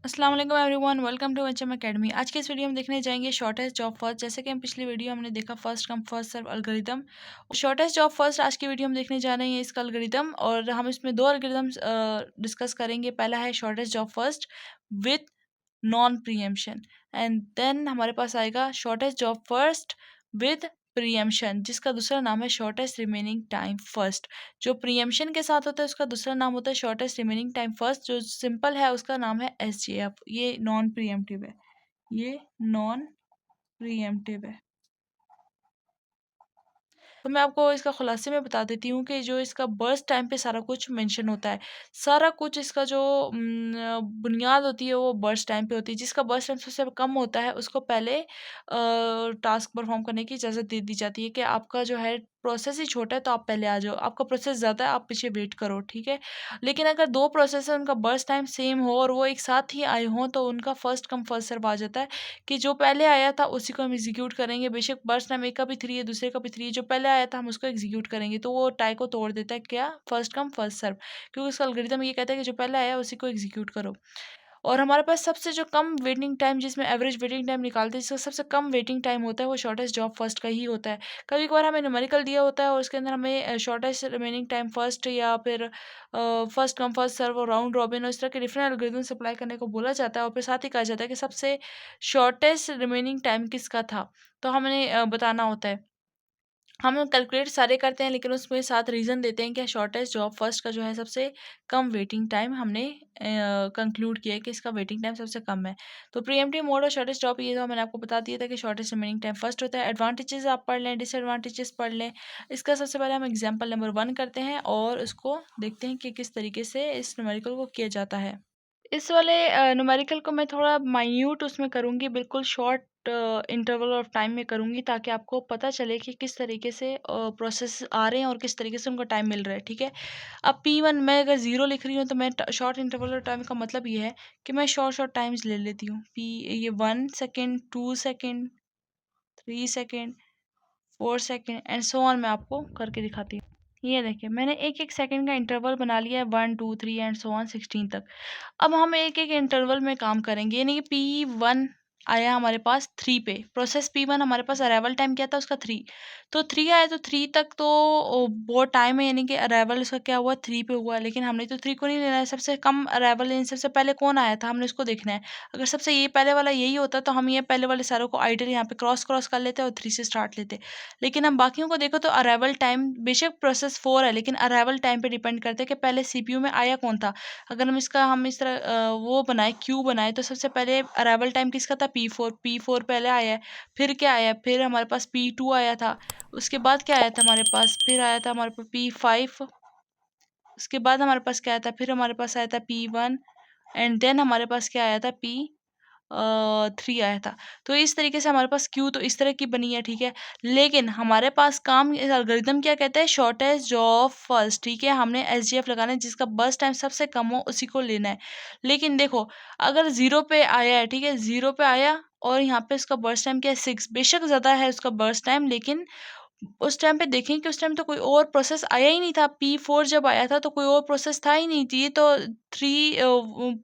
अस्सलाम वालेकुम everyone, welcome to HM academy. आज के इस वीडियो में देखने जाएंगे शॉर्टेस्ट जॉब फर्स्ट। जैसे कि हम पिछली वीडियो हमने देखा first come first serve algorithm. Shortest job first आज की वीडियो में देखने जा रहे हैं इसका एल्गोरिदम, और हम इसमें दो एल्गोरिदम्स डिस्कस करेंगे। पहला है shortest job first with non preemption, and then हमारे पास आएगा shortest job first with preemption, जिसका दूसरा नाम है शॉर्टेस्ट रिमेनिंग टाइम फर्स्ट। जो प्रीएम्पशन के साथ होता है उसका दूसरा नाम होता है शॉर्टेस्ट रिमेनिंग टाइम फर्स्ट। जो सिंपल है उसका नाम है एसजेएफ। ये नॉन प्रीएम्प्टिव है, ये नॉन प्रीएम्प्टिव है। तो मैं आपको इसका खुलासे में बता देती हूँ कि जो इसका बर्स्ट टाइम पे सारा कुछ मेंशन होता है। सारा कुछ इसका जो बुनियाद होती है वो बर्स्ट टाइम पे होती है। जिसका बर्स्ट टाइम सबसे कम होता है उसको पहले टास्क परफॉर्म करने की इजाज़त दे दी जाती है कि आपका जो है प्रोसेस ही छोटा है तो आप पहले आ जाओ, आपका प्रोसेस ज़्यादा है आप पीछे वेट करो, ठीक है। लेकिन अगर दो प्रोसेस है उनका बर्स्ट टाइम सेम हो और वो एक साथ ही आए हों तो उनका फर्स्ट कम फर्स्ट सर्व आ जाता है कि जो पहले आया था उसी को हम एग्जीक्यूट करेंगे। बेशक बर्स्ट टाइम एक का भी 3 है, दूसरे का भी 3 है, जो पहले आया था हम उसको एग्जीक्यूट करेंगे। तो वो टाई को तोड़ देता है, क्या, फर्स्ट कम फर्स्ट सर्व। क्योंकि उसका एल्गोरिथम ये कहता है कि जो पहले आया उसी को एग्जीक्यूट करो। और हमारे पास सबसे जो कम वेटिंग टाइम, जिसमें एवरेज वेटिंग टाइम निकालते हैं, जिसका सबसे कम वेटिंग टाइम होता है वो शॉर्टेस्ट जॉब फर्स्ट का ही होता है। कभी कभार हमें न्यूमेरिकल दिया होता है और उसके अंदर हमें शॉर्टेस्ट रिमेनिंग टाइम फर्स्ट या फिर फर्स्ट कम फर्स्ट सर्व और राउंड रॉबिन और इस तरह के डिफरेंट एल्गोरिथम्स अप्लाई करने को बोला जाता है, और फिर साथ ही कहा जाता है कि सबसे शॉर्टेस्ट रिमेनिंग टाइम किसका था। तो हमने बताना होता है। हम कैलकुलेट सारे करते हैं लेकिन उसमें साथ रीज़न देते हैं कि शॉर्टेस्ट जॉब फर्स्ट का जो है सबसे कम वेटिंग टाइम हमने कंक्लूड किया है कि इसका वेटिंग टाइम सबसे कम है। तो प्रीएम्प्टिव मोड और शॉर्टेस्ट जॉब ये तो मैंने आपको बता दिया था कि शॉर्टेस्ट रिमेनिंग टाइम फर्स्ट होता है। एडवांटेजेस आप पढ़ लें, डिसएडवांटेजेस पढ़ लें। इसका सबसे पहले हम एग्जाम्पल नंबर 1 करते हैं और उसको देखते हैं कि किस तरीके से इस न्यूमेरिकल को किया जाता है। इस वाले न्यूमेरिकल को मैं थोड़ा माइन्यूट उसमें करूँगी, बिल्कुल शॉर्ट इंटरवल ऑफ टाइम में करूँगी ताकि आपको पता चले कि किस तरीके से प्रोसेस आ रहे हैं और किस तरीके से उनको टाइम मिल रहा है, ठीक है। अब P1 मैं अगर 0 लिख रही हूँ तो मैं शॉर्ट इंटरवल ऑफ टाइम का मतलब ये है कि मैं शॉर्ट शॉर्ट टाइम्स ले लेती हूँ। ये 1 second, 2 second, 3 second, 4 second and so on. मैं आपको करके दिखाती हूँ। ये देखिए मैंने एक एक सेकंड का इंटरवल बना लिया है, 1 2 3 एंड सो ऑन 16 तक। अब हम एक एक इंटरवल में काम करेंगे, यानी कि P1 आया हमारे पास 3 पे। प्रोसेस P1 हमारे पास अराइवल टाइम क्या था उसका 3। तो 3 आया तो 3 तक तो बहुत टाइम है, यानी कि अराइवल उसका क्या हुआ 3 पे हुआ। लेकिन हमने तो 3 को नहीं लेना है, सबसे कम अराइवल यानी सबसे पहले कौन आया था हमने उसको देखना है। अगर सबसे ये पहले वाला यही होता तो हम ये पहले वाले सारों को आइडल यहाँ पे क्रॉस क्रॉस कर लेते और 3 से स्टार्ट लेते। लेकिन हम बाकियों को देखो तो अराइवल टाइम बेशक प्रोसेस 4 है लेकिन अराइवल टाइम पे डिपेंड करते हैं कि पहले सीपीयू में आया कौन था। अगर हम इस तरह वो बनाए क्यू बनाए तो सबसे पहले अराइवल टाइम किसका था, P4 पहले आया है। फिर क्या आया, फिर हमारे पास P2 आया था। उसके बाद क्या आया था हमारे पास, फिर आया था हमारे पास P5। उसके बाद हमारे पास क्या आया था, फिर हमारे पास आया था P1 एंड देन हमारे पास क्या आया था, P3 आया था। तो इस तरीके से हमारे पास क्यू तो इस तरह की बनी है, ठीक है। लेकिन हमारे पास काम इस एल्गोरिथम क्या कहता है, शॉर्टेस्ट जॉब फर्स्ट, ठीक है। हमने एसजीएफ लगाना है, जिसका बर्स्ट टाइम सबसे कम हो उसी को लेना है। लेकिन देखो अगर 0 पे आया है, ठीक है, 0 पे आया और यहाँ पे उसका बर्स्ट टाइम क्या है 6, बेशक ज़्यादा है उसका बर्स्ट टाइम, लेकिन उस टाइम पे देखें कि उस टाइम तो कोई और प्रोसेस आया ही नहीं था। P4 जब आया था तो कोई और प्रोसेस था ही नहीं। ये तो 3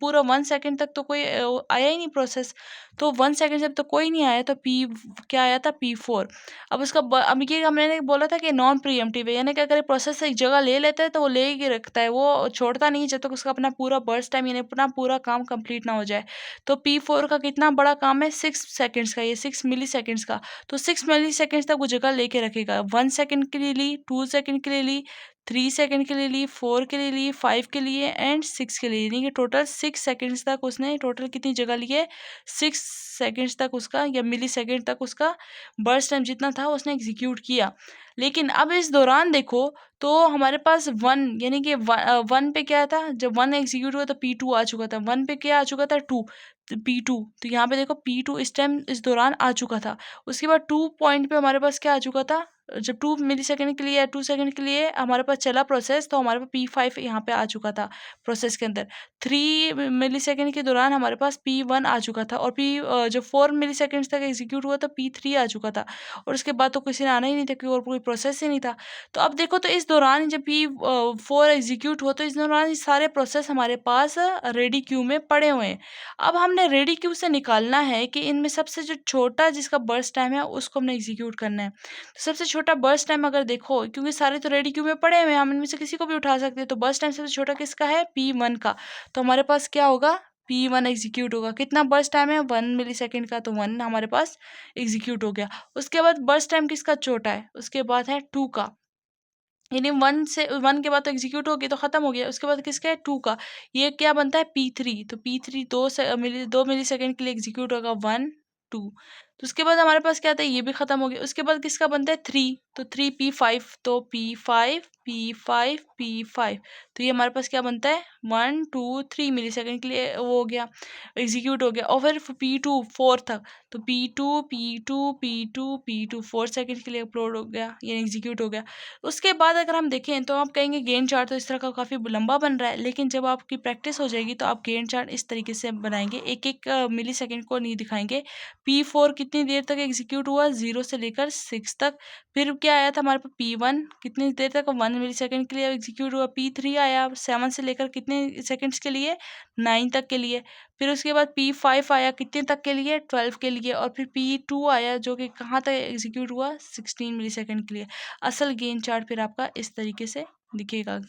पूरा 1 सेकंड तक तो कोई आया ही नहीं प्रोसेस। तो 1 सेकंड जब तो कोई नहीं आया तो क्या आया था, P4। अब अब ये हमने बोला था कि नॉन प्रीएम्प्टिव है, यानी कि अगर प्रोसेस एक जगह ले लेता है तो वो ले ही रखता है, वो छोड़ता नहीं जब तक उसका अपना पूरा बर्स्ट टाइम यानी अपना पूरा काम कंप्लीट ना हो जाए। तो P4 का कितना बड़ा काम है, 6 सेकंड्स का, ये 6 मिली सेकंड्स का। तो 6 मिली सेकंड्स तक वो जगह लेके रखेगा। 1 सेकंड के लिए ली, 2 सेकंड के लिए ली, 3 सेकंड के लिए ली, 4 के लिए ली, 5 के लिए एंड 6 के लिए, यानी कि टोटल 6 सेकंड्स तक उसने टोटल कितनी जगह ली है, 6 सेकंड्स तक उसका या मिली सेकंड तक उसका बर्स्ट टाइम जितना था उसने एग्जीक्यूट किया। लेकिन अब इस दौरान देखो तो हमारे पास 1 यानी कि 1 पे क्या था, जब 1 एग्जीक्यूट हुआ तो P2 आ चुका था। 1 पे क्या आ चुका था, 2, P2। तो यहाँ पे देखो P2 इस टाइम इस दौरान आ चुका था। उसके बाद 2 पॉइंट पे हमारे पास क्या आ चुका था, जब 2 मिलीसेकंड के लिए या 2 सेकंड के लिए हमारे पास चला प्रोसेस, तो हमारे पास P5 यहाँ पे आ चुका था प्रोसेस के अंदर। 3 मिलीसेकंड के दौरान हमारे पास P1 आ चुका था, और जो 4 मिलीसेकंड्स तक एग्जीक्यूट हुआ तो P3 आ चुका था, और उसके बाद तो किसी ने आना ही नहीं था क्योंकि और कोई प्रोसेस ही नहीं था। तो अब देखो, तो इस दौरान जब P4 एग्जीक्यूट हुआ, तो इस दौरान ये सारे प्रोसेस हमारे पास रेडी क्यू में पड़े हुए हैं। अब हमने रेडी क्यू से निकालना है कि इनमें सबसे जो छोटा जिसका बर्स्ट टाइम है उसको हमने एग्जीक्यूट करना है। तो सबसे छोटा बर्स्ट टाइम अगर देखो, क्योंकि सारे तो रेडी क्यू में पड़े हुए हैं, हम इनमें से किसी को भी उठा सकते हैं, तो बर्स्ट टाइम सबसे छोटा किसका है? P1 का। तो हमारे पास क्या होगा? P1 एग्जीक्यूट होगा। कितना बर्स्ट टाइम है? 1 मिलीसेकंड का, तो 1 हमारे पास एग्जीक्यूट हो गया। उसके बाद बर्स्ट टाइम किसका छोटा है? उसके बाद है 2 का, यानी 1 के बाद तो एग्जीक्यूट हो गया तो खत्म हो गया। उसके बाद किसका है? 2 का। ये क्या बनता है? P3। तो P3 2 मिलीसेकंड के लिए एग्जीक्यूट होगा, 1 2। तो उसके बाद हमारे पास क्या आता है? ये भी खत्म हो गया। उसके बाद किसका बनता है? 3। तो 3 P5, तो P5 तो ये हमारे पास क्या बनता है? 1 2 3 मिलीसेकंड के लिए वो हो गया, एग्जीक्यूट हो गया। और फिर P2 4 तक, तो P2 4 सेकंड के लिए अपलोड हो गया, ये एग्जीक्यूट हो गया। उसके बाद अगर हम देखें तो आप कहेंगे गैंट चार्ट तो इस तरह का काफ़ी लंबा बन रहा है, लेकिन जब आपकी प्रैक्टिस हो जाएगी तो आप गैंट चार्ट इस तरीके से बनाएंगे, एक एक मिलीसेकंड को नहीं दिखाएंगे। P4 कितनी देर तक एग्जीक्यूट हुआ? 0 से लेकर 6 तक। फिर क्या आया था हमारे पास? P1 कितनी देर तक? 1 मिलीसेकंड के लिए एग्जीक्यूट हुआ। P3 आया 7 से लेकर कितने सेकंड्स के लिए? 9 तक के लिए। फिर उसके बाद P5 आया कितने तक के लिए? 12 के लिए। और फिर P2 आया जो कि कहाँ तक एग्जीक्यूट हुआ? 16 मिलीसेकंड के लिए। असल गेन चार्ट फिर आपका इस तरीके से दिखेगा।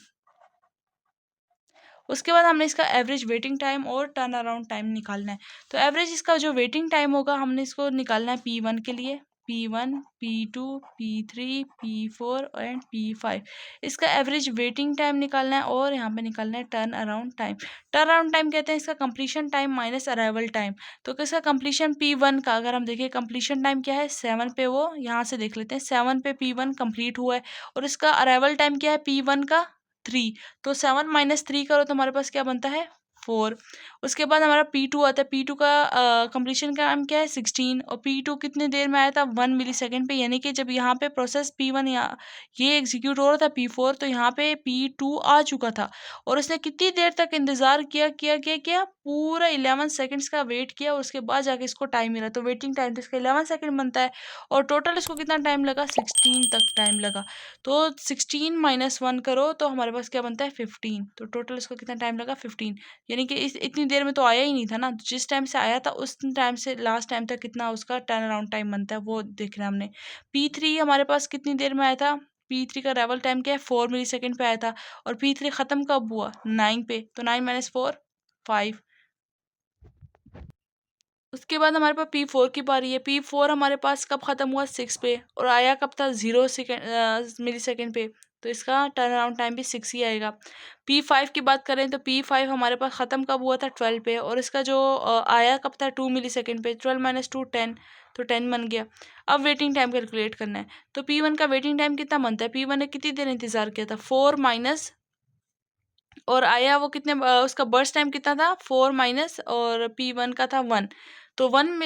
उसके बाद हमने इसका एवरेज वेटिंग टाइम और टर्न अराउंड टाइम निकालना है। तो एवरेज इसका जो वेटिंग टाइम होगा हमने इसको निकालना है P1 के लिए। P1 P2 P3 P4 and P5, इसका एवरेज वेटिंग टाइम निकालना है, और यहाँ पे निकालना है turn around time. Turn around time कहते हैं इसका completion time minus arrival time. तो किसका कंप्लीशन? P1 का अगर हम देखें कंप्लीशन टाइम क्या है? 7 पे, वो यहाँ से देख लेते हैं, 7 पे P1 कंप्लीट हुआ है, और इसका अराइवल टाइम क्या है P1 का? 3। तो 7 माइनस 3 करो तो हमारे पास क्या बनता है? 4। उसके बाद हमारा P2 आता है। P2 का कंप्लीशन का टाइम क्या है? 16, और P2 कितनी देर में आया था? 1 मिलीसेकंड पे, यानी कि जब यहाँ पे प्रोसेस P1 ये एग्जीक्यूट हो रहा था P4, तो यहाँ पे P2 आ चुका था, और उसने कितनी देर तक इंतजार किया पूरा 11 सेकंड्स का वेट किया, उसके बाद जाके इसको टाइम मिला। तो वेटिंग टाइम तो इसका 11 सेकंड बनता है, और टोटल इसको कितना टाइम लगा? 16 तक टाइम लगा। तो 16 माइनस 1 करो तो हमारे पास क्या बनता है? 15। तो टोटल इसको कितना टाइम लगा? 15, यानी कि इतनी देर में तो आया ही नहीं था ना। जिस टाइम से आया था उस टाइम से लास्ट टाइम तक कितना उसका टर्न अराउंड टाइम बनता है वो देखना है हमने। P3 हमारे पास कितनी देर में आया था? P3 का रेवल टाइम क्या है? 4 मिलीसेकंड पे आया था, और P3 खत्म कब हुआ? 9 पे, तो 9 माइनस 4 5। उसके बाद हमारे पास P4 की बारी है। P4 हमारे पास कब ख़त्म हुआ? 6 पे, और आया कब था? 0 मिलीसेकंड पे, तो इसका टर्न अराउंड टाइम भी 6 ही आएगा। P5 की बात करें तो P5 हमारे पास ख़त्म कब हुआ था? 12 पे, और इसका जो आया कब था? 2 मिलीसेकंड पे। 12 माइनस 2 10, तो 10 बन गया। अब वेटिंग टाइम कैलकुलेट करना है, तो P1 का वेटिंग टाइम कितना बनता है? P1 ने कितनी देर इंतज़ार किया था? 4 माइनस, और आया वो कितने उसका बर्स्ट टाइम कितना था? 4 माइनस, और P1 का था 1, तो 1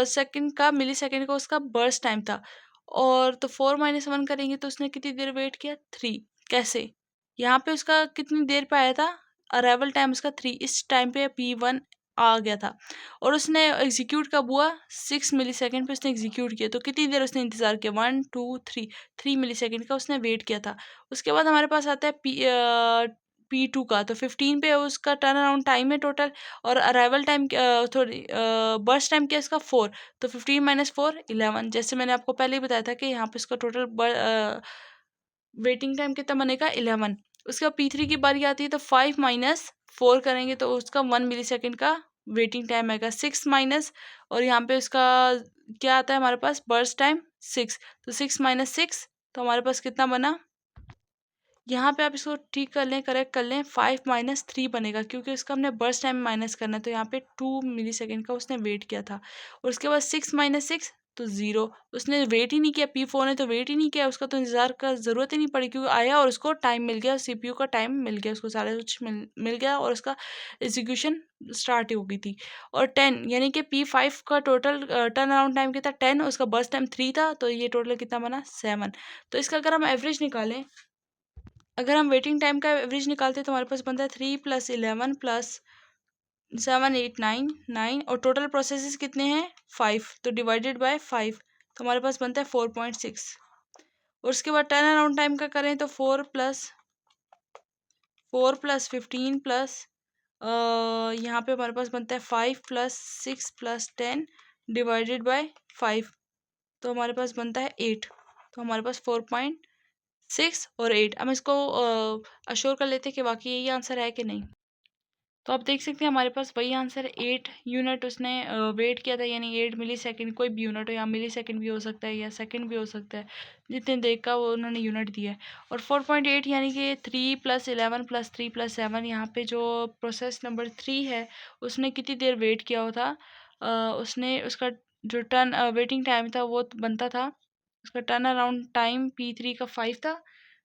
सेकंड का, मिली सेकंड का उसका बर्स्ट टाइम था। और तो 4 माइनस 1 करेंगे तो उसने कितनी देर वेट किया? 3। कैसे? यहाँ पे उसका कितनी देर पे आया था? अराइवल टाइम उसका 3, इस टाइम पे P1 आ गया था, और उसने एग्जीक्यूट कब हुआ? 6 मिली सेकेंड पे उसने एग्जीक्यूट किया। तो कितनी देर उसने इंतज़ार किया? 1 2 3, 3 मिली सेकेंड का उसने वेट किया था। उसके बाद हमारे पास आता है P2 का, तो 15 पे उसका टर्न अराउंड टाइम है टोटल, और अराइवल टाइम बर्स्ट टाइम क्या है इसका? 4। तो 15 माइनस 4 11, जैसे मैंने आपको पहले ही बताया था कि यहाँ पे इसका टोटल वेटिंग टाइम कितना बनेगा? 11। उसके बाद P3 की बारी आती है, तो 5 माइनस 4 करेंगे तो उसका 1 मिली सेकेंड का वेटिंग टाइम आएगा। 6 माइनस, और यहाँ पे उसका क्या आता है हमारे पास? बर्स्ट टाइम 6, तो 6 माइनस 6, तो हमारे पास कितना बना? यहाँ पे आप इसको ठीक कर लें, करेक्ट कर लें, 5 माइनस 3 बनेगा, क्योंकि उसका हमने बर्स्ट टाइम माइनस करना है, तो यहाँ पे 2 मिली सेकेंड का उसने वेट किया था। और उसके बाद 6 माइनस 6 तो 0। उसने वेट ही नहीं किया, P4 ने तो वेट ही नहीं किया, उसका तो इंतज़ार का ज़रूरत ही नहीं पड़ी क्योंकि आया और उसको टाइम मिल गया, CPU का टाइम मिल गया, उसको सारा कुछ मिल गया और उसका एग्जीक्यूशन स्टार्ट हो गई थी। और 10 यानी कि P5 का टोटल टर्न अराउंड टाइम कितना 10, उसका बर्स्ट टाइम 3 था, तो ये टोटल कितना बना 7। तो इसका अगर हम एवरेज निकालें, अगर हम वेटिंग टाइम का एवरेज निकालते हैं तो हमारे पास बनता है 3 + 11 + 7 8 9 9 और टोटल प्रोसेसेस कितने हैं 5, तो डिवाइडेड बाय 5 तो हमारे पास बनता है 4.6। और उसके बाद टर्न अराउंड टाइम का करें तो 4 + 15 प्लस यहाँ पे हमारे पास बनता है 5 + 6 + 10 डिवाइडेड बाय 5 तो हमारे पास बनता है 8। तो हमारे पास 4.6 और 8। अब इसको अश्योर कर लेते हैं कि वाकई यही आंसर है कि नहीं। तो आप देख सकते हैं हमारे पास वही आंसर 8 यूनिट उसने वेट किया था, यानी 8 मिली सेकेंड। कोई भी यूनिट हो, या मिली सेकेंड भी हो सकता है या सेकेंड भी हो सकता है, जितने देर का वो उन्होंने यूनिट दिया है। और 4.8 यानी कि 3 + 11 + 3 + 7, यहाँ पे जो प्रोसेस नंबर 3 है उसने कितनी देर वेट किया हो था, उसने उसका जो टर्न वेटिंग टाइम था वो बनता था, उसका टर्न अराउंड टाइम P3 का 5 था,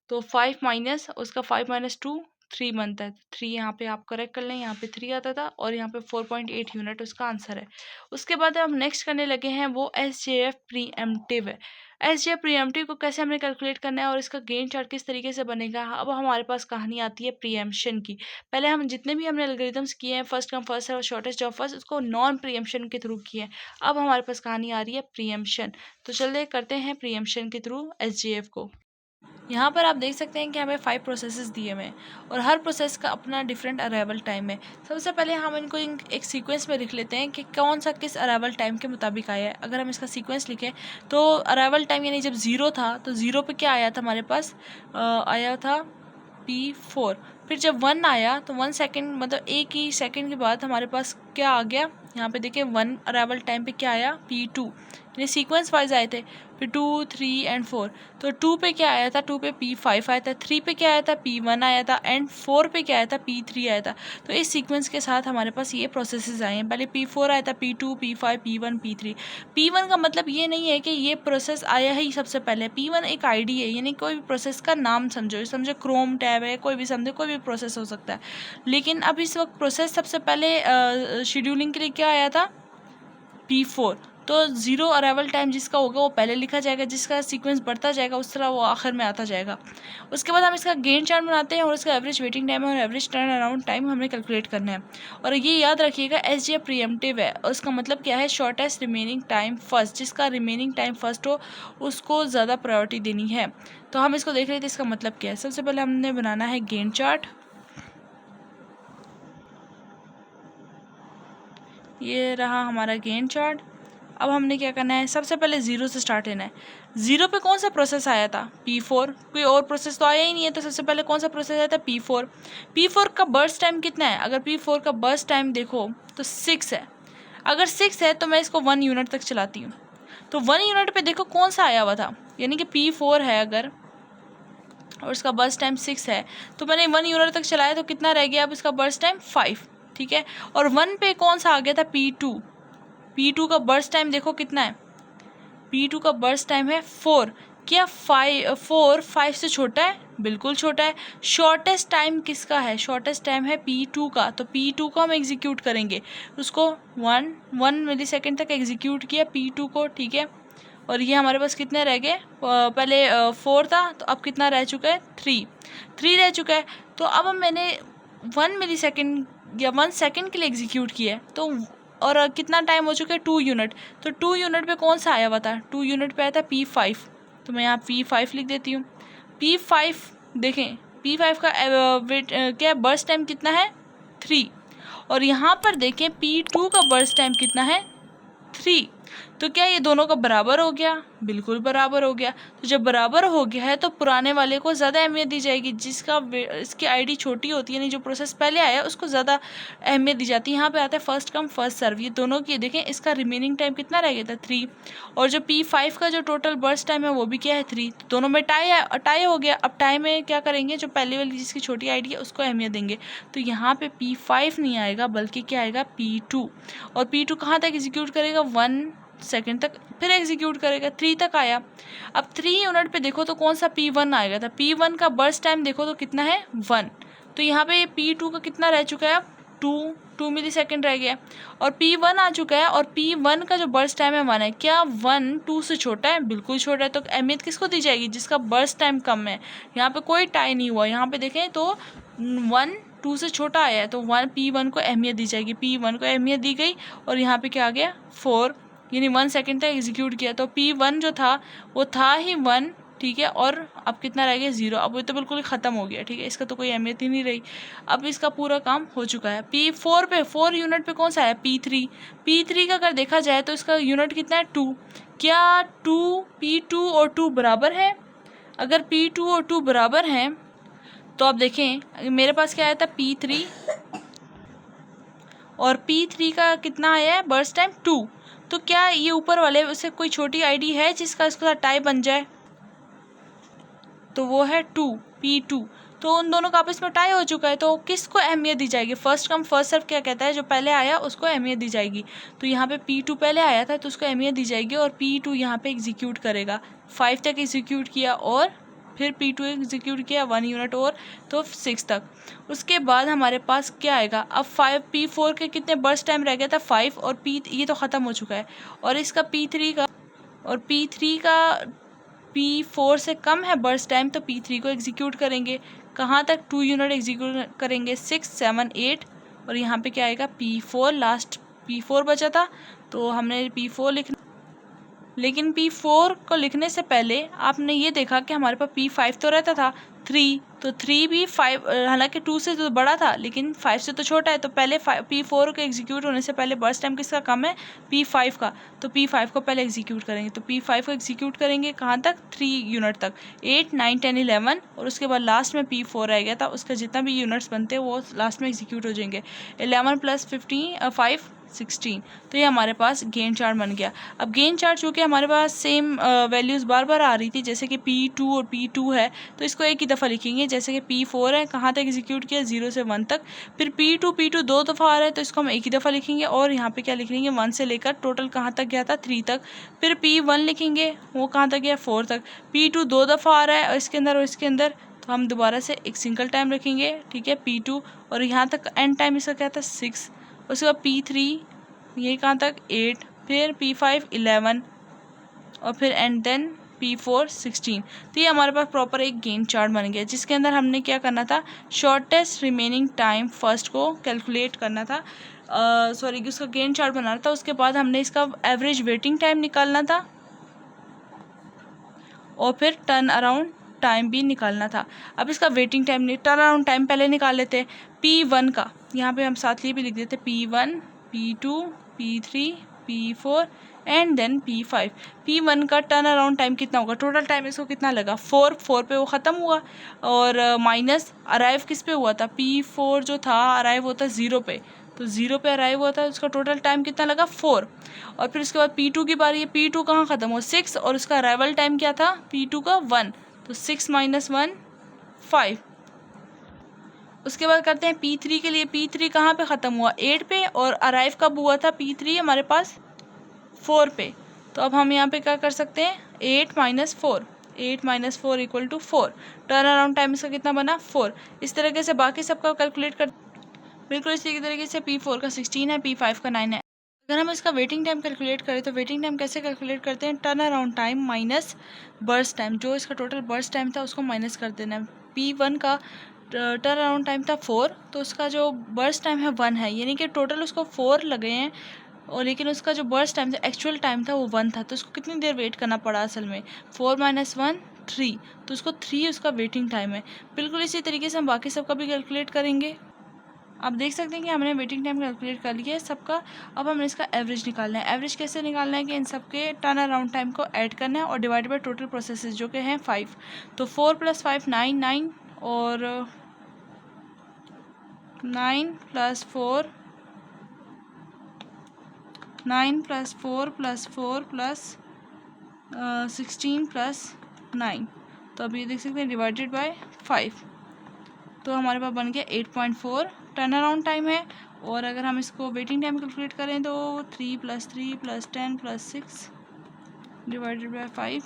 तो 5 माइनस उसका 5 - 2 3 बनता है। 3 यहाँ पे आप करेक्ट कर लें, यहाँ पे 3 आता था और यहाँ पे 4.8 यूनिट उसका आंसर है। उसके बाद हम नेक्स्ट करने लगे हैं वो SJF प्रीएम्प्टिव है। SJF प्रीएम्प्टिव को कैसे हमने कैलकुलेट करना है और इसका गेन चार्ट किस तरीके से बनेगा। अब हमारे पास कहानी आती है प्रीएम्पशन की। पहले हम जितने भी हमने एल्गोरिथम्स किए हैं, फर्स्ट कम फर्स्ट और शॉर्टेस्ट जॉब फर्स्ट, उसको नॉन प्रीएम्पशन के थ्रू किए हैं। अब हमारे पास कहानी आ रही है प्रीएम्पशन। तो चलिए करते हैं प्रीएम्पशन के थ्रू SJF को। यहाँ पर आप देख सकते हैं कि हमें 5 प्रोसेसेस दिए हुए हैं और हर प्रोसेस का अपना डिफरेंट अराइवल टाइम है। सबसे पहले हम इनको एक सीक्वेंस में लिख लेते हैं कि कौन सा किस अराइवल टाइम के मुताबिक आया है। अगर हम इसका सीक्वेंस लिखें तो अराइवल टाइम यानी जब 0 था तो 0 पे क्या आया था हमारे पास, आया था P4। फिर जब 1 आया तो 1 सेकेंड मतलब एक ही सेकेंड के बाद हमारे पास क्या आ गया, यहाँ पे देखिए 1 अराइवल टाइम पे क्या आया P2, यानी सीक्वेंस वाइज आए थे। फिर 2 3 एंड 4, तो 2 पे क्या आया था, 2 पे P5 आया था, 3 पे क्या आया था P1 आया था एंड 4 पे क्या आया था P3 आया था। तो इस सीक्वेंस के साथ हमारे पास ये प्रोसेसेस आए हैं। पहले P4 आया था, P2 P5 P1 P3। P1 का मतलब ये नहीं है कि ये प्रोसेस आया ही सबसे पहले। P1 एक आईडी है, यानी कोई भी प्रोसेस का नाम समझो क्रोम टैब है, कोई भी समझो, कोई भी प्रोसेस हो सकता है। लेकिन अब इस वक्त प्रोसेस सबसे पहले शेड्यूलिंग के लिए क्या आया था P4। तो 0 अराइवल टाइम जिसका होगा वो पहले लिखा जाएगा, जिसका सीक्वेंस बढ़ता जाएगा उस तरह वो आखिर में आता जाएगा। उसके बाद हम इसका गेन चार्ट बनाते हैं और इसका एवरेज वेटिंग टाइम और एवरेज टर्न अराउंड टाइम हमें कैलकुलेट करना है। और ये याद रखिएगा SJF प्रीएम्प्टिव है और उसका मतलब क्या है, शॉर्टेस्ट रिमेनिंग टाइम फर्स्ट। जिसका रिमेनिंग टाइम फर्स्ट हो उसको ज़्यादा प्रायोरिटी देनी है। तो हम इसको देख रहे थे, इसका मतलब क्या है। सबसे पहले हमने बनाना है गेन चार्ट। ये रहा हमारा गेन चार्ट। अब हमने क्या करना है, सबसे पहले 0 से स्टार्ट लेना है। 0 पे कौन सा प्रोसेस आया था P4, कोई और प्रोसेस तो आया ही नहीं है, तो सबसे पहले कौन सा प्रोसेस आया था P4। P4 का बर्स्ट टाइम कितना है, अगर P4 का बर्स्ट टाइम देखो तो 6 है। अगर 6 है तो मैं इसको 1 यूनिट तक चलाती हूँ। तो 1 यूनिट पे देखो कौन सा आया हुआ था, यानी कि P4 है अगर और उसका बर्स्ट टाइम 6 है, तो मैंने 1 यूनिट तक चलाया तो कितना रह गया अब इसका बर्स्ट टाइम 5। ठीक है, और 1 पे कौन सा आ गया था P2। P2 का बर्स्ट टाइम देखो कितना है, P2 का बर्स्ट टाइम है 4। क्या 5 से छोटा है, बिल्कुल छोटा है। शॉर्टेस्ट टाइम किसका है, शॉर्टेस्ट टाइम है P2 का, तो P2 को हम एग्जीक्यूट करेंगे, उसको 1 मिली सेकेंड तक एग्जीक्यूट किया P2 को। ठीक है, और ये हमारे पास कितने रह गए, पहले 4 था तो अब कितना रह चुका है 3 रह चुका है। तो अब मैंने 1 मिली सेकेंड या 1 सेकेंड के लिए एग्जीक्यूट किया है, तो और कितना टाइम हो चुका है 2 यूनिट। तो 2 यूनिट पे कौन सा आया हुआ था, 2 यूनिट पे आया था P5, तो मैं यहाँ P5 लिख देती हूँ। P5 देखें, P5 का क्या बर्स्ट टाइम कितना है 3, और यहाँ पर देखें P2 का बर्स्ट टाइम कितना है 3। तो क्या ये दोनों का बराबर हो गया, बिल्कुल बराबर हो गया। तो जब बराबर हो गया है तो पुराने वाले को ज़्यादा अहमियत दी जाएगी, जिसका इसकी आईडी छोटी होती है, यानी जो प्रोसेस पहले आया उसको ज़्यादा अहमियत दी जाती है। यहाँ पे आता है फर्स्ट कम फर्स्ट सर्व। ये दोनों की देखें, इसका रिमेनिंग टाइम कितना रह गया था 3, और जो P5 का जो टोटल बर्स्ट टाइम है वो भी क्या है 3। तो दोनों में टाई हो गया। अब टाई में क्या करेंगे, जो पहले वाली जिसकी छोटी आईडी है उसको अहमियत देंगे। तो यहाँ पे P5 नहीं आएगा बल्कि क्या आएगा P2, और P2 कहाँ तक एग्जीक्यूट करेगा 1 सेकंड तक फिर एग्जीक्यूट करेगा, 3 तक आया। अब 3 यूनिट पे देखो तो कौन सा P1 आएगा था, P1 का बर्स्ट टाइम देखो तो कितना है 1, तो यहाँ पे P2 का कितना रह चुका है अब 2 मिली सेकेंड रह गया, और P1 आ चुका है, और P1 का जो बर्स्ट टाइम है 1 है। क्या 1 2 से छोटा है? बिल्कुल छोटा है। तो अहमियत किसको दी जाएगी? जिसका बर्स्ट टाइम कम है। यहाँ पे कोई टाई नहीं हुआ, यहाँ पे देखें तो 1 2 से छोटा आया है, तो P1 को अहमियत दी जाएगी। P1 को अहमियत दी गई, और यहाँ पे क्या आ गया 4, यानी 1 सेकेंड तक एग्जीक्यूट किया। तो P1 जो था वो था ही 1, ठीक है, और अब कितना रह गया 0। अब वो तो बिल्कुल ही ख़त्म हो गया, ठीक है, इसका तो कोई अहमियत ही नहीं रही। अब इसका पूरा काम हो चुका है। P4 पे 4 यूनिट पे कौन सा है P3 का अगर देखा जाए तो इसका यूनिट कितना है 2। क्या P2 और 2 बराबर है? अगर P2 और 2 बराबर हैं तो आप देखें मेरे पास क्या आया था P3, और P3 का कितना आया है बर्स्ट टाइम 2। तो क्या ये ऊपर वाले उससे कोई छोटी आईडी है जिसका इसके साथ टाई बन जाए? तो वो है P2। तो उन दोनों का आपस में टाई हो चुका है, तो किसको अहमियत दी जाएगी? फर्स्ट कम फर्स्ट सर्व क्या कहता है, जो पहले आया उसको अहमियत दी जाएगी। तो यहाँ पे P2 पहले आया था तो उसको अहमियत दी जाएगी, और P2 यहाँ पे एग्जीक्यूट करेगा। 5 तक एग्जीक्यूट किया, और फिर P2 एग्जीक्यूट किया 1 यूनिट और, तो 6 तक। उसके बाद हमारे पास क्या आएगा अब P4 के कितने बर्स्ट टाइम रह गया था 5, और ये तो ख़त्म हो चुका है। और इसका P3 का P4 से कम है बर्स्ट टाइम, तो P3 को एग्जीक्यूट करेंगे। कहाँ तक 2 यूनिट एग्जीक्यूट करेंगे 6 7 8, और यहाँ पे क्या आएगा P4, लास्ट P4 बचा था तो हमने P4 लिखना। लेकिन P4 को लिखने से पहले आपने ये देखा कि हमारे पास P5 तो रहता था 3, तो 3 भी 5, हालांकि 2 से तो बड़ा था लेकिन 5 से तो छोटा है, तो पहले P4 के एग्जीक्यूट होने से पहले बर्स्ट टाइम किसका कम है P5 का, तो P5 को पहले एग्जीक्यूट करेंगे। तो P5 को एग्जीक्यूट करेंगे कहाँ तक 3 यूनिट तक, 8 9 10 11, और उसके बाद लास्ट में P4 रह गया था, उसका जितना भी यूनिट्स बनते हैं वो लास्ट में एग्जीक्यूट हो जाएंगे। 11 + 5 16, तो ये हमारे पास गेन चार्ट बन गया। अब गेन चार्ट चूँकि हमारे पास सेम वैल्यूज़ बार बार आ रही थी, जैसे कि P2 और P2 है तो इसको एक ही दफ़ा लिखेंगे। जैसे कि P4 है, कहाँ तक एग्जीक्यूट किया 0 से 1 तक, फिर P2 2 दफ़ा आ रहा है तो इसको हम एक ही दफ़ा लिखेंगे, और यहाँ पे क्या लिख लेंगे 1 से लेकर टोटल कहाँ तक गया था 3 तक। फिर P1 लिखेंगे, वो कहाँ तक गया 4 तक। P2 2 दफ़ा आ रहा है और इसके अंदर, तो हम दोबारा से एक सिंगल टाइम रखेंगे, ठीक है P2, और यहाँ तक एंड टाइम इसका क्या था 6। उसके बाद P3 ये कहाँ तक 8, फिर P5 11, और फिर एंड देन P4 16। तो ये हमारे पास प्रॉपर एक गेन चार्ट बन गया, जिसके अंदर हमने क्या करना था शॉर्टेस्ट रिमेनिंग टाइम फर्स्ट को कैलकुलेट करना था, उसका गेन चार्ट बनाना था। उसके बाद हमने इसका एवरेज वेटिंग टाइम निकालना था, और फिर टर्न अराउंड टाइम भी निकालना था। अब इसका waiting time turn around time पहले निकाल लेते हैं। P1 का यहाँ पे हम साथ लिए भी लिख देते P1 P2 P3 P4 and then P5। P1 का टर्न अराउंड टाइम कितना होगा, टोटल टाइम इसको कितना लगा 4 पे वो ख़त्म हुआ, और माइनस अराइव किस पे हुआ था P4 जो था अराइव होता 0 पे, तो 0 पे अराइव हुआ था, उसका टोटल टाइम कितना लगा 4। और फिर उसके बाद P2 की बारी है, P2 कहाँ ख़त्म हुआ 6, और उसका अराइवल टाइम क्या था P2 का 1, तो 6 - 1 5। उसके बाद करते हैं P3 के लिए। P3 कहाँ पे ख़त्म हुआ 8 पे, और अराइव कब हुआ था P3 हमारे पास 4 पे। तो अब हम यहाँ पे क्या कर सकते हैं 8 - 4 = 4। टर्न अराउंड टाइम इसका कितना बना 4। इस तरीके से बाकी सबका कैलकुलेट कर, बिल्कुल इसी तरीके से P4 का 16 है, P5 का 9 है। अगर हम इसका वेटिंग टाइम कैलकुलेट करें तो वेटिंग टाइम कैसे कैलकुलेट करते हैं, turn around time minus burst time, जो इसका टोटल बर्स्ट टाइम था उसको माइनस कर देना है। P1 का टर्न अराउंड टाइम था 4, तो उसका जो बर्स्ट टाइम है 1 है, यानी कि टोटल उसको 4 लगे हैं, और लेकिन उसका जो बर्स्ट टाइम था एक्चुअल टाइम था वो 1 था, तो उसको कितनी देर वेट करना पड़ा असल में 4 - 1 3, तो उसको 3 उसका वेटिंग टाइम है। बिल्कुल इसी तरीके से हम बाकी सबका भी कैलकुलेट करेंगे। आप देख सकते हैं कि हमने वेटिंग टाइम कैलकुलेट कर लिया है सबका। अब हमें इसका एवरेज निकालना है। एवरेज कैसे निकालना है कि इन सबके टर्न अराउंड टाइम को ऐड करना है और डिवाइड बाय टोटल प्रोसेसेस जो कि हैं 5। तो 4 + 5 9 9, और 9 + 4 + 16 + 9, तो अब ये देख सकते हैं डिवाइडेड बाय 5, तो हमारे पास बन गया 8.4 टर्न अराउंड टाइम है, और अगर हम इसको वेटिंग टाइम कैलकुलेट करें तो 3 + 3 + 10 + 6 डिवाइडेड बाय 5,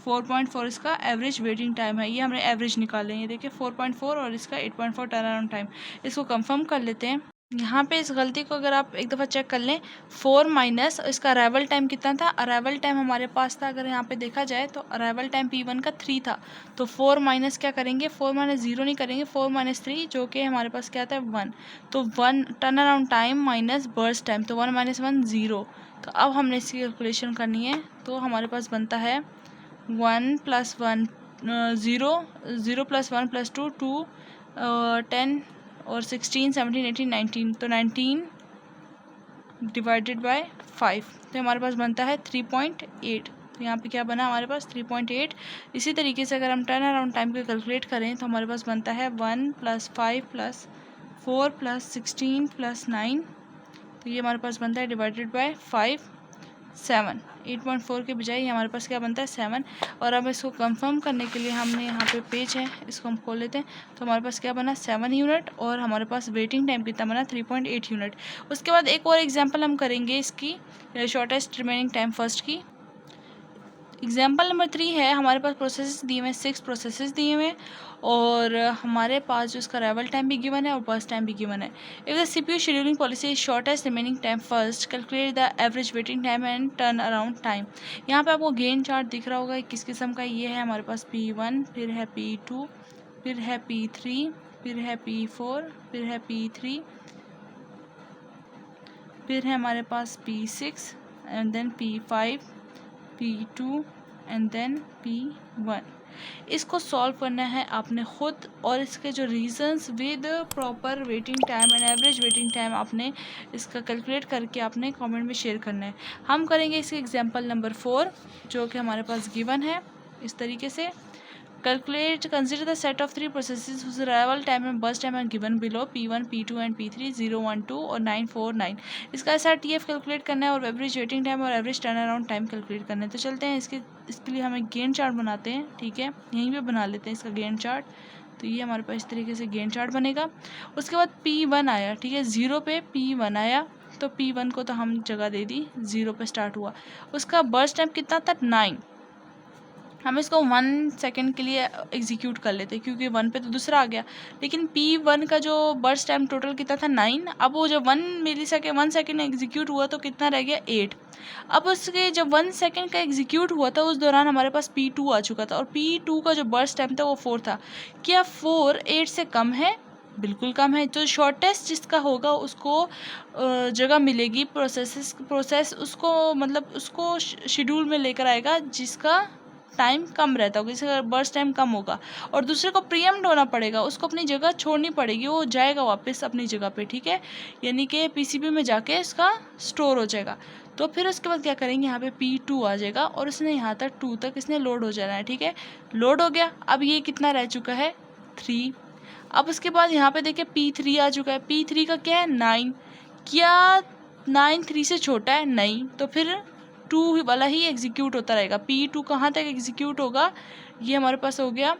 4.4 इसका एवरेज वेटिंग टाइम है। ये हमने एवरेज निकाले हैं, ये देखिए 4.4 और इसका 8.4 टर्न अराउंड टाइम। इसको कंफर्म कर लेते हैं। यहाँ पे इस गलती को अगर आप एक दफ़ा चेक कर लें, 4 माइनस इसका अराइवल टाइम कितना था। अराइवल टाइम हमारे पास था, अगर यहाँ पे देखा जाए तो अराइवल टाइम P1 का 3 था। तो 4 माइनस क्या करेंगे, 4 माइनस 0 नहीं करेंगे, 4 माइनस 3 जो कि हमारे पास क्या था 1। तो 1 turn around time minus burst time, तो 1 माइनस 1 0। तो अब हमने इसकी कैलकुलेशन करनी है, तो हमारे पास बनता है 1 + 1 0, 0 + 1 + 2 2, 10 और 16 17 18 19, तो 19 डिवाइडेड बाय 5, तो हमारे पास बनता है 3.8। तो यहाँ पे क्या बना हमारे पास 3.8। इसी तरीके से अगर हम टर्न अराउंड टाइम को कैलकुलेट करें तो हमारे पास बनता है 1 + 5 + 4 + 16 + 9, तो ये हमारे पास बनता है डिवाइडेड बाय 5 7। 8.4 के बजाय हमारे पास क्या बनता है 7। और अब इसको कंफर्म करने के लिए हमने यहाँ पे पेज है, इसको हम खोल लेते हैं। तो हमारे पास क्या बना 7 यूनिट, और हमारे पास वेटिंग टाइम कितना बना 3.8 यूनिट। उसके बाद एक और एग्जांपल हम करेंगे इसकी, शॉर्टेस्ट रिमेनिंग टाइम फर्स्ट की। एग्जाम्पल नंबर 3 है, हमारे पास प्रोसेसेस दिए हुए हैं, 6 प्रोसेसेस दिए हुए हैं, और हमारे पास जो इसका अराइवल टाइम भी गिवन है और बर्स्ट टाइम भी गिवन है। If the CPU scheduling policy shortest remaining time first, calculate the average waiting time and turn around time. यहाँ पे आपको गेन चार्ट दिख रहा होगा किस किस्म का। ये है हमारे पास P1, फिर है P2, फिर है P3, फिर है P4, फिर है P3, फिर है हमारे पास P6 and then P5, P2 and then P1। इसको सॉल्व करना है आपने खुद, और इसके जो reasons with proper waiting time and average waiting time आपने इसका कैलकुलेट करके आपने कमेंट में शेयर करना है। हम करेंगे इसके एग्जांपल नंबर 4 जो कि हमारे पास गिवन है इस तरीके से। Calculate, consider the set of 3 processes whose arrival time and burst time are given below, P1, P2 and P3, 0, 1, 2 और 9, 4, 9। इसका SRTF कैलकुलेट करना है और एवरेज वेटिंग टाइम और average turn around time calculate करना है। तो चलते हैं इसके लिए हमें गेन चार्ट बनाते हैं, ठीक है, यहीं पे बना लेते हैं इसका गेन चार्ट। तो ये हमारे पास इस तरीके से गेन चार्ट बनेगा। उसके बाद P1 आया, ठीक है, 0 पे P1 आया, तो P1 को तो हम जगह दे दी, 0 पे स्टार्ट हुआ। उसका बर्स्ट टाइम कितना था 9। हम इसको 1 सेकंड के लिए एग्जीक्यूट कर लेते हैं क्योंकि 1 पे तो दूसरा आ गया। लेकिन P1 का जो बर्स्ट टाइम टोटल कितना था 9। अब वो जब 1 सेकंड एग्जीक्यूट हुआ तो कितना रह गया 8। अब उसके जब 1 सेकंड का एग्जीक्यूट हुआ था उस दौरान हमारे पास P2 आ चुका था, और P2 का जो बर्स्ट टाइम था वो 4 था। क्या 4 8 से कम है? बिल्कुल कम है। तो शॉर्टेस्ट जिसका होगा उसको जगह मिलेगी, प्रोसेस उसको मतलब उसको शेड्यूल में लेकर आएगा जिसका टाइम कम रहता होगा, जिसका बर्स्ट टाइम कम होगा, और दूसरे को प्रीएम्प्ट होना पड़ेगा, उसको अपनी जगह छोड़नी पड़ेगी, वो जाएगा वापस अपनी जगह पे, ठीक है, यानी कि पीसीबी में जाके इसका स्टोर हो जाएगा। तो फिर उसके बाद क्या करेंगे, यहाँ पे P2 आ जाएगा और उसने यहाँ तक 2 तक इसने लोड हो जाना है, ठीक है, लोड हो गया। अब ये कितना रह चुका है 3। अब उसके बाद यहाँ पे देखिए P3 आ चुका है। P3 का क्या है 9। क्या 9 3 से छोटा है? नहीं। तो फिर 2 वाला ही एग्जीक्यूट होता रहेगा। P2 कहाँ तक एग्जीक्यूट होगा, ये हमारे पास हो गया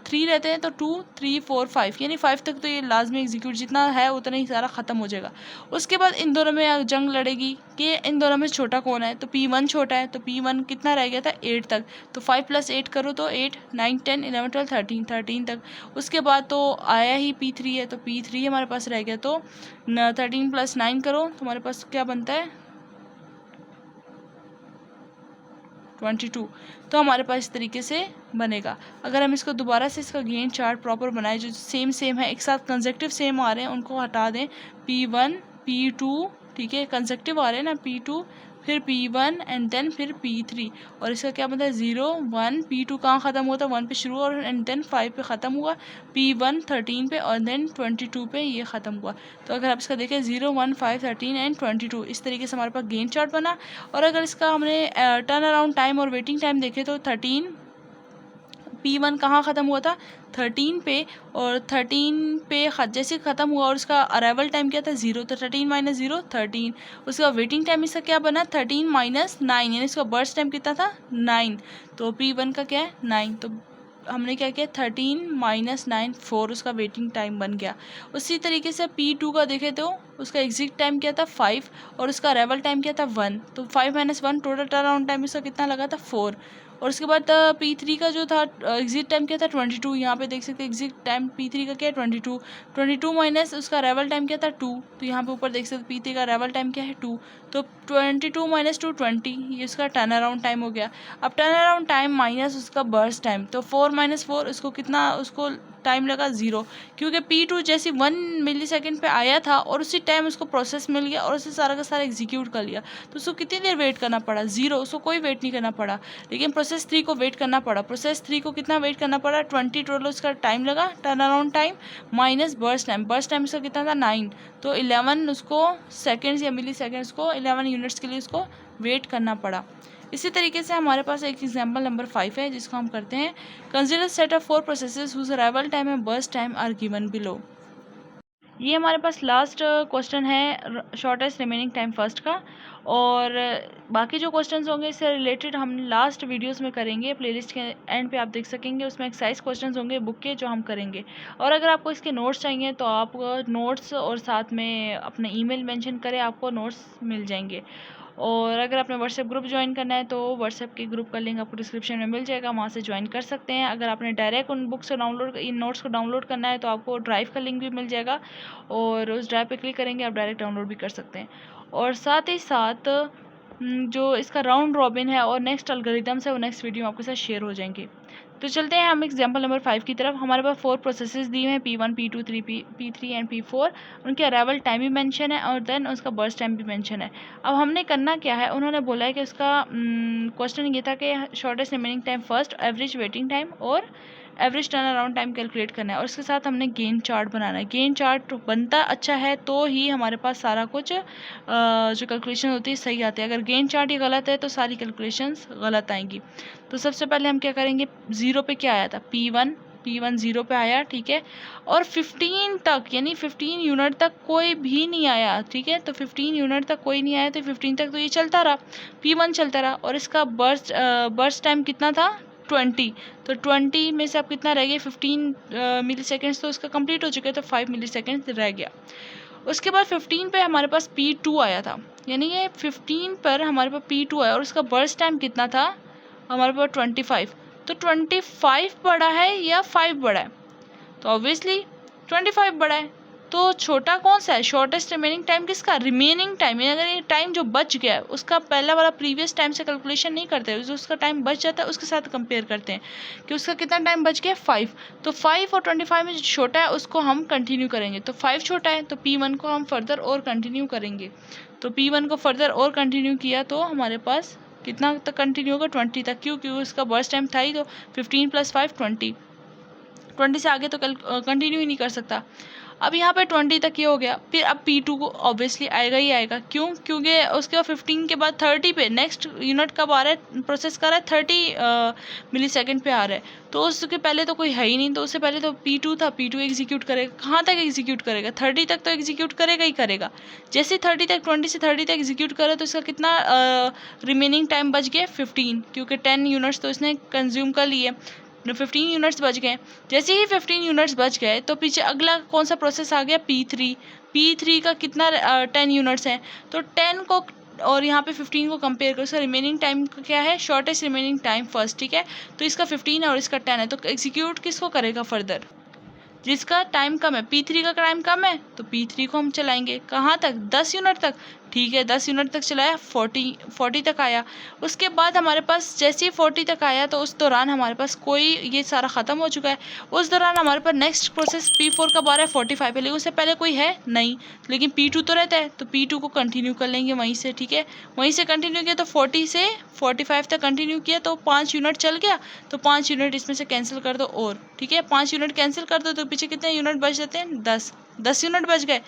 3 रहते हैं तो 2 3 4 5, यानी 5 तक तो ये लाजमी एग्जीक्यूट जितना है उतना ही सारा ख़त्म हो जाएगा। उसके बाद इन दोनों में जंग लड़ेगी कि इन दोनों में छोटा कौन है, तो P1 छोटा है, तो P1 कितना रह गया था 8 तक, तो 5 + 8 करो तो 8 9 10 11 12 13 तक। उसके बाद तो आया ही P3 है, तो P3 हमारे पास रह गया, तो 13 + 9 करो तो हमारे पास क्या बनता है 22। तो हमारे पास इस तरीके से बनेगा। अगर हम इसको दोबारा से इसका गेन चार्ट प्रॉपर बनाए जो सेम है, एक साथ कंसेक्टिव सेम आ रहे हैं, उनको हटा दें। P1 P2, ठीक है, कंसेक्टिव आ रहे हैं ना, P2 फिर P1 एंड देन फिर P3, और इसका क्या बनता है 0 1। P2 कहाँ ख़त्म हुआ था 1 पे शुरू और एंड देन 5 पे ख़त्म हुआ। P1 13 पे और देन 22 पे ये ख़त्म हुआ। तो अगर आप इसका देखें 0 1 5 13 एंड 22, इस तरीके से हमारे पास गेन चार्ट बना। और अगर इसका हमने टर्न अराउंड टाइम और वेटिंग टाइम देखे तो 13 P1 कहाँ ख़त्म हुआ था 13 पे, और 13 पे जैसे ख़त्म हुआ और उसका अराइवल टाइम क्या था 0, तो 13 - 0 13। उसका वेटिंग टाइम इसका क्या बना 13 - 9, यानी इसका बर्स्ट टाइम कितना था 9। तो P1 का क्या है 9। तो हमने क्या किया 13 माइनस 9 4 उसका वेटिंग टाइम बन गया। उसी तरीके से P2 का देखें तो उसका एग्जिट टाइम क्या था 5 और उसका अराइवल टाइम क्या था 1, तो 5 minus 1 total turn around time इसका कितना लगा था 4। और उसके बाद P3 का जो था एग्जिट टाइम क्या था 22, यहाँ पे देख सकते हैं एग्जिट टाइम P3 का क्या है 22, 22 माइनस उसका अराइवल टाइम क्या था 2, तो यहाँ पे ऊपर देख सकते P3 का अराइवल टाइम क्या है 2, तो 22 माइनस 2 20, ये उसका टर्न अराउंड टाइम हो गया। अब टर्न अराउंड टाइम माइनस उसका बर्स्ट टाइम, तो 4 माइनस 4 उसको कितना उसको टाइम लगा 0, क्योंकि P2 जैसे 1 मिली सेकेंड पर आया था और उसी टाइम उसको प्रोसेस मिल गया और उसे सारा का सारा एग्जीक्यूट कर लिया, तो उसको कितनी देर वेट करना पड़ा 0, उसको कोई वेट नहीं करना पड़ा। लेकिन प्रोसेस 3 को वेट करना पड़ा, प्रोसेस 3 को कितना वेट करना पड़ा 20 टोटल उसका टाइम लगा turn around time minus burst time, burst time उसका कितना था 9, तो 11 उसको सेकेंड्स या मिली सेकेंड्स को 11 यूनिट्स के लिए उसको वेट करना पड़ा। इसी तरीके से हमारे पास एक एग्जांपल नंबर 5 है जिसको हम करते हैं consider set of 4 processes whose arrival time and burst time are given below. ये हमारे पास लास्ट क्वेश्चन है शॉर्टेस्ट रिमेनिंग टाइम फर्स्ट का, और बाकी जो क्वेश्चंस होंगे इससे रिलेटेड हम लास्ट वीडियोस में करेंगे, प्लेलिस्ट के एंड पे आप देख सकेंगे, उसमें एक्सरसाइज क्वेश्चंस होंगे बुक के जो हम करेंगे। और अगर आपको इसके नोट्स चाहिए तो आप नोट्स और साथ में अपना ईमेल मेंशन करें, आपको नोट्स मिल जाएंगे। और अगर आपने व्हाट्सएप ग्रुप ज्वाइन करना है तो व्हाट्सएप के ग्रुप का लिंक आपको डिस्क्रिप्शन में मिल जाएगा, वहाँ से ज्वाइन कर सकते हैं। अगर आपने डायरेक्ट उन बुक्स को डाउनलोड इन नोट्स को डाउनलोड करना है तो आपको ड्राइव का लिंक भी मिल जाएगा, और उस ड्राइव पे क्लिक करेंगे आप डायरेक्ट डाउनलोड भी कर सकते हैं। और साथ ही साथ जो इसका राउंड रॉबिन है और नेक्स्ट एल्गोरिथम्स है वो नेक्स्ट वीडियो में आपके साथ शेयर हो जाएंगे। तो चलते हैं हम एग्जाम्पल नंबर 5 की तरफ। हमारे पास 4 प्रोसेसेस दिए हैं P1, P2, P3 and P4। उनके अराइवल टाइम भी मेंशन है और देन उसका बर्स्ट टाइम भी मेंशन है। अब हमने करना क्या है, उन्होंने बोला है कि उसका क्वेश्चन ये था कि shortest remaining time first, average waiting time और average turn around time calculate करना है, और उसके साथ हमने गेन चार्ट बनाना है। गेन चार्ट बनता अच्छा है तो ही हमारे पास सारा कुछ जो कैलकुलेशन होती है सही आती है। अगर गेन चार्ट ही गलत है तो सारी कैलकुलेशंस गलत आएंगी। तो सबसे पहले हम क्या करेंगे, 0 पे क्या आया था P1 0 पे आया, ठीक है। और 15 तक यानी 15 यूनिट तक कोई भी नहीं आया, ठीक है। तो 15 यूनिट तक कोई नहीं आया तो 15 तक तो ये चलता रहा, P1 चलता रहा, और इसका बर्स्ट टाइम कितना था 20, तो 20 में से अब कितना रह गया 15 मिली सेकेंड्स, तो उसका कंप्लीट हो चुका है, तो 5 मिली सेकेंड्स रह गया। उसके बाद 15 पे हमारे पास P2 आया था, यानी ये 15 पर हमारे पास P2 आया और उसका बर्स्ट टाइम कितना था हमारे पास 25, तो 25 बड़ा है या 5 बड़ा है, तो ऑब्वियसली 25 बड़ा है। तो छोटा कौन सा है, शॉर्टेस्ट रिमेनिंग टाइम किसका, रिमेनिंग टाइम, अगर ये टाइम जो बच गया है उसका पहला वाला प्रीवियस टाइम से कैलकुलेशन नहीं करते, जो उसका टाइम बच जाता है उसके साथ कंपेयर करते हैं कि उसका कितना टाइम बच गया 5, तो 5 और 25 में जो छोटा है उसको हम कंटिन्यू करेंगे, तो 5 छोटा है तो P1 को हम फर्दर और कंटिन्यू करेंगे, तो P1 को फर्दर और कंटिन्यू किया तो हमारे पास कितना तक कंटिन्यू होगा 20 तक, क्योंकि उसका बर्स्ट टाइम था ही, तो 15 + 5 20 से आगे तो कंटिन्यू ही नहीं कर सकता। अब यहाँ पे 20 तक ये हो गया, फिर अब P2 को ऑब्वियसली आएगा ही आएगा, क्यों, क्योंकि उसके बाद 15 के बाद 30 पे नेक्स्ट यूनिट कब आ रहा है, प्रोसेस कर रहा है 30 मिली सेकेंड पे आ रहा है, तो उसके पहले तो कोई है ही नहीं, तो उससे पहले तो P2 था, P2 एग्जीक्यूट करेगा, कहाँ तक एग्जीक्यूट करेगा 30 तक तो एग्जीक्यूट करेगा ही करेगा। जैसे 30 तक 20 से 30 तक एग्जीक्यूट करे तो इसका कितना रिमेनिंग टाइम बच गया 15, क्योंकि 10 यूनिट्स तो इसने कंज्यूम कर लिए, 15 यूनिट्स बच गए। जैसे ही 15 यूनिट्स बच गए तो पीछे अगला कौन सा प्रोसेस आ गया P3 का कितना 10 यूनिट्स हैं, तो 10 को और यहाँ पे 15 को कंपेयर करो, इसका रिमेनिंग टाइम क्या है, शॉर्टेस्ट रिमेनिंग टाइम फर्स्ट, ठीक है। तो इसका 15 है और इसका 10 है, तो एग्जीक्यूट किसको करेगा फर्दर, जिसका टाइम कम है, P3 का टाइम कम है तो P3 को हम चलाएंगे, कहाँ तक 10 यूनिट तक, ठीक है 10 यूनिट तक चलाया, 40 तक आया। उसके बाद हमारे पास जैसे ही 40 तक आया तो उस दौरान हमारे पास कोई, ये सारा ख़त्म हो चुका है, उस दौरान हमारे पास नेक्स्ट प्रोसेस P4 का बार है 45 पे, लेकिन उससे पहले कोई है नहीं, लेकिन P2 तो रहता है, तो P2 को कंटिन्यू कर लेंगे वहीं से, ठीक है। वहीं से कंटिन्यू किया तो 40 से 45 तक कंटिन्यू किया तो 5 यूनिट चल गया, तो 5 यूनिट इसमें से कैंसिल कर दो और, ठीक है 5 यूनिट कैंसिल कर दो तो पीछे कितने यूनिट बच जाते हैं 10 यूनिट बच गए।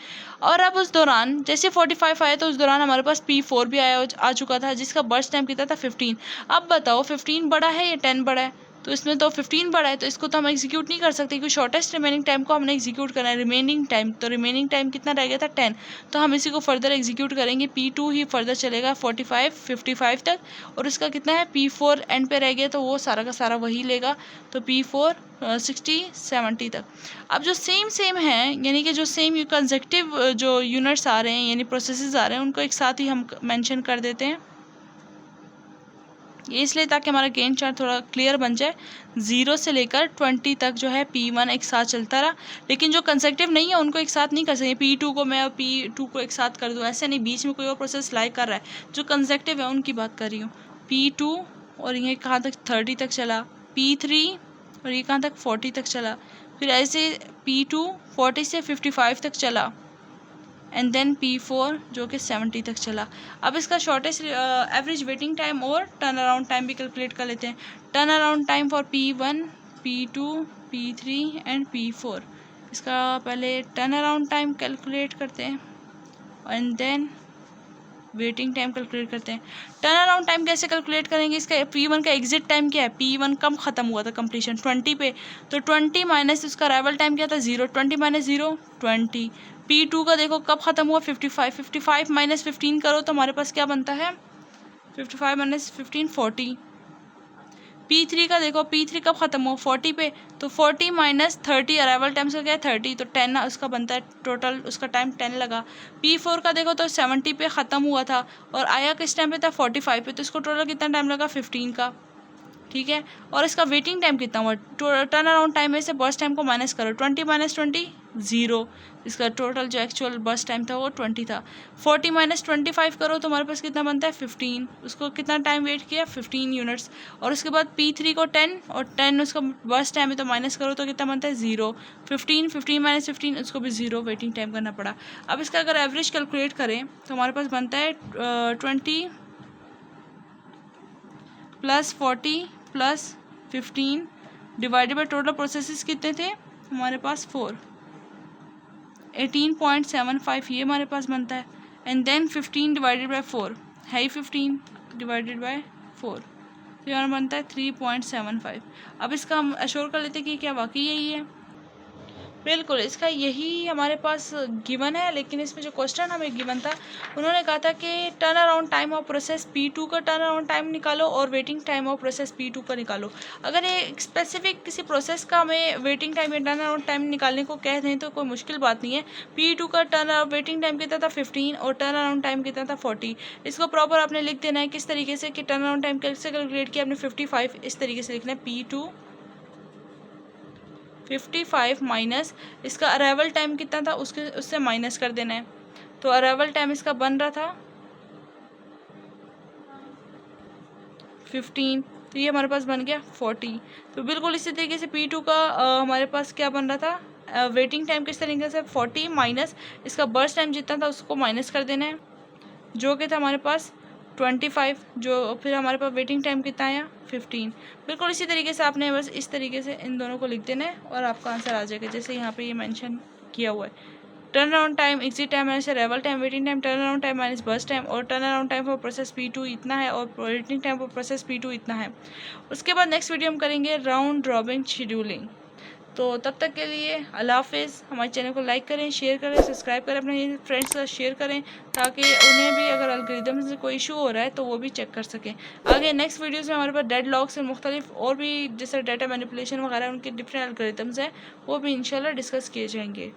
और अब उस दौरान जैसे 45 आया तो उस दौरान हमारे पास P4 भी आ चुका था, जिसका बर्स्ट टाइम कितना था 15। अब बताओ 15 बड़ा है या 10 बड़ा है, तो इसमें तो 15 पड़ा है, तो इसको तो हम एग्जीक्यूट नहीं कर सकते क्योंकि शॉर्टेस्ट रिमेनिंग टाइम को हमने एग्जीक्यूट करना है। रिमेनिंग टाइम, तो रिमेनिंग टाइम कितना रह गया था 10, तो हम इसी को फर्दर एग्जीक्यूट करेंगे। P2 ही फर्दर चलेगा 45 55 तक, और इसका कितना है P4 एंड पे रह गया, तो वो सारा का सारा वही लेगा, तो P4 60 70 तक। अब जो सेम है, यानी कि जो सेम कंसेक्टिव जो यूनिट्स आ रहे हैं यानी प्रोसेसेस आ रहे हैं, उनको एक साथ ही हम मेंशन कर देते हैं। ये इसलिए ताकि हमारा गेन चार्ट थोड़ा क्लियर बन जाए। 0 से लेकर 20 तक जो है P1 एक साथ चलता रहा, लेकिन जो कंसेक्टिव नहीं है उनको एक साथ नहीं कर सकते। P2 को मैं P2 को एक साथ कर दूँ, ऐसे नहीं, बीच में कोई और प्रोसेस लाइक कर रहा है। जो कंसेक्टिव है उनकी बात कर रही हूँ। P2 और ये कहाँ तक 30 तक चला, P3 और ये कहाँ तक 40 तक चला, फिर ऐसे P2 40 से 55 तक चला, एंड देन P4 जो कि 70 तक चला। अब इसका शॉर्टेस्ट एवरेज वेटिंग टाइम और टर्न अराउंड टाइम भी कैलकुलेट कर लेते हैं। Turn around time for P1 P2 P3 and P4। इसका पहले टर्न अराउंड टाइम कैलकुलेट करते हैं and then waiting time calculate करते हैं। टर्न अराउंड टाइम कैसे कैलकुलेट करेंगे, इसका P1 का एग्जिट टाइम क्या है, P1 कम ख़त्म हुआ था कंप्लीशन 20 पे, तो 20 माइनस उसका अराइवल टाइम क्या था 0, 20 माइनस 0 20। P2 का देखो कब ख़त्म हुआ 55, 55 माइनस 15 करो तो हमारे पास क्या बनता है 55 माइनस 15 40। P3 का देखो P3 कब ख़त्म हुआ 40 पे, तो 40 माइनस 30 अराइवल टाइम का क्या है 30, तो 10 उसका बनता है, टोटल उसका टाइम 10 लगा। P4 का देखो तो 70 पे ख़त्म हुआ था और आया किस टाइम पे था 45 पे, तो इसको टोटल कितना टाइम लगा 15 का, ठीक है। और इसका वेटिंग टाइम कितना हुआ, टर्न अराउंड टाइम में से बर्स्ट टाइम को माइनस करो, 20 माइनस 20 0, इसका टोटल जो एक्चुअल बर्स्ट टाइम था वो 20 था। 40 माइनस 25 करो तो हमारे पास कितना बनता है 15, उसको कितना टाइम वेट किया 15 यूनिट्स। और उसके बाद P3 को 10 और 10 उसका बर्स्ट टाइम है तो माइनस करो तो कितना बनता है 0, 15 15 माइनस 15 उसको भी 0 वेटिंग टाइम करना पड़ा। अब इसका अगर एवरेज कैलकुलेट करें तो हमारे पास बनता है 20 plus 40 plus 15 divided by total processes कितने थे हमारे पास 4, 18.75 ये हमारे पास बनता है, एंड देन 15 डिवाइडेड बाई 4 है ही 15 डिवाइडेड बाई 4, तो यहाँ बनता है 3.75। अब इसका हम अश्योर कर लेते हैं कि क्या वाकई यही है। बिल्कुल, इसका यही हमारे पास गिवन है, लेकिन इसमें जो क्वेश्चन हमें गिवन था उन्होंने कहा था कि turn around time of process P2 का टर्न अराउंड टाइम निकालो और waiting time of process P2 का निकालो। अगर ये स्पेसिफिक किसी प्रोसेस का हमें वेटिंग टाइम या टर्न अराउंड टाइम निकालने को कह दें तो कोई मुश्किल बात नहीं है। P2 का वेटिंग टाइम कितना था 15 और टर्न अराउंड टाइम कितना था 40। इसको प्रॉपर आपने लिख देना है किस तरीके से कि टर्न अराउंड टाइम कैसे कैलकुलेट किया आपने 55, इस तरीके से लिखना है P2 55 माइनस इसका अराइवल टाइम कितना था उससे माइनस कर देना है, तो अराइवल टाइम इसका बन रहा था 15, तो ये हमारे पास बन गया 40। तो बिल्कुल इसी तरीके से P2 का हमारे पास क्या बन रहा था वेटिंग टाइम किस तरीके से 40 माइनस इसका बर्स्ट टाइम जितना था उसको माइनस कर देना है, जो कि था हमारे पास 25, जो फिर हमारे पास वेटिंग टाइम कितना आया 15। बिल्कुल इसी तरीके से आपने बस इस तरीके से इन दोनों को लिख देना है और आपका आंसर आ जाएगा, जैसे यहाँ पे ये मेंशन किया हुआ है। Turn around time, exit time minus arrival time, waiting time, turn around time minus burst time, और turn around time for process P2 इतना है और waiting time for process P2 इतना है। उसके बाद नेक्स्ट वीडियो हम करेंगे राउंड रॉबिन शेड्यूलिंग। तो तब तक के लिए अल्लाह हाफिज़। हमारे चैनल को लाइक करें, शेयर करें, सब्सक्राइब करें, अपने फ्रेंड्स के साथ शेयर करें ताकि उन्हें भी अगर एल्गोरिथम से कोई इशू हो रहा है तो वो भी चेक कर सकें। आगे नेक्स्ट वीडियोस में हमारे पास डेड लॉक्स और मुख्तलिफ और भी जैसे डाटा मैनिपुलेशन वगैरह उनके डिफरेंट एल्गोरिथम्स हैं वो भी इंशाल्लाह डिस्कस किए जाएंगे।